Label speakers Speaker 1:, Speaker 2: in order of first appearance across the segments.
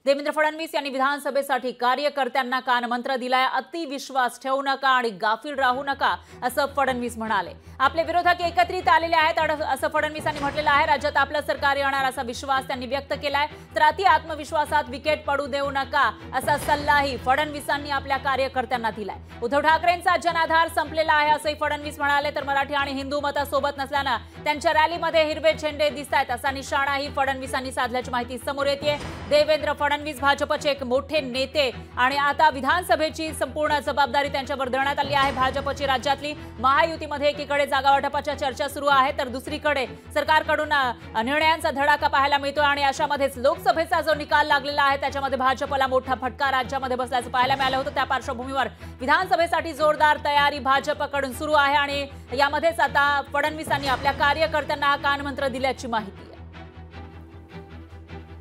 Speaker 1: देवेंद्र फडणवीस यांनी विधानसभेसाठी कार्यकर्त्यांना कानमंत्र दिलाय। अतिविश्वास ठेवू नका आणि गाफील राहू नका असं फडणवीस म्हणाले। आपले विरोधक एकत्रित आलेले आहेत असं फडणवीसांनी म्हटलेलं आहे। राज्यात आपलं सरकार येणार असा विश्वास त्यांनी व्यक्त केलाय। तर अति आत्मविश्वासात विकेट पडू देऊ नका असा सल्लाही फडणवीसांनी आपल्या कार्यकर्त्यांना दिलाय। उद्धव ठाकरेंचा जनाधार संपलेला आहे असंही फडणवीस म्हणाले। तर मराठी आणि हिंदू मतासोबत नसल्यानं त्यांच्या रॅलीमध्ये हिरवे झेंडे दिसतायत असा निशाणाही फडणवीसांनी साधल्याची माहिती समोर येते। देवेंद्र फडणवीस भाजपचे एक मोठे नेते आणि आता विधानसभेची संपूर्ण जबाबदारी त्यांच्यावर देण्यात आली आहे। भाजपची राज्यातली महायुतीमध्ये एकीकडे जागा वाटपाच्या चर्चा सुरू आहे तर दुसरीकडे सरकारकडून निर्णयांचा धडाका पाहायला मिळतो आणि अशामध्येच लोकसभेचा जो निकाल लागलेला आहे त्याच्यामध्ये भाजपला मोठा फटका राज्यामध्ये बसल्याचं पाहायला मिळालं होतं। त्या पार्श्वभूमीवर विधानसभेसाठी जोरदार तयारी भाजपकडून सुरू आहे आणि यामध्येच आता फडणवीसांनी आपल्या कार्यकर्त्यांना कानमंत्र दिल्याची माहिती आहे।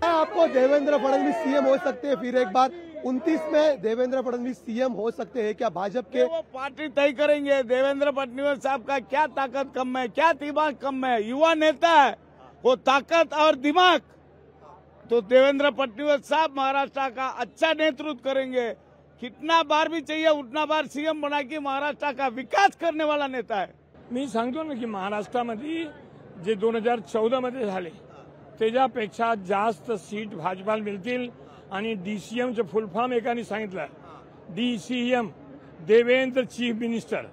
Speaker 2: आपको देवेंद्र फडणवीस सीएम हो सकते हैं फिर एक बार 29 में देवेंद्र फडणवीस सीएम हो सकते हैं क्या भाजपा के?
Speaker 3: वो पार्टी तय करेंगे। देवेंद्र फडणवीस साहब का क्या ताकत कम है, क्या दिमाग कम है, युवा नेता है, वो ताकत और दिमाग तो देवेंद्र फडणवीस साहब महाराष्ट्र का अच्छा नेतृत्व करेंगे। कितना बार भी चाहिए उतना बार सीएम बना के महाराष्ट्र का विकास करने वाला नेता है।
Speaker 4: मी सांगतो ना की महाराष्ट्रामध्ये जे 2014 मध्ये झाले त्याच्यापेक्षा जास्त सीट भाजपाला मिळतील आणि डीसीएमचे फुल फॉर्म एकाने सांगितलं डीसीएम देवेंद्र चीफ मिनिस्टर।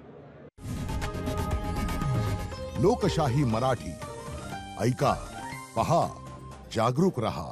Speaker 5: लोकशाही मराठी ऐका, पहा, जागरूक रहा।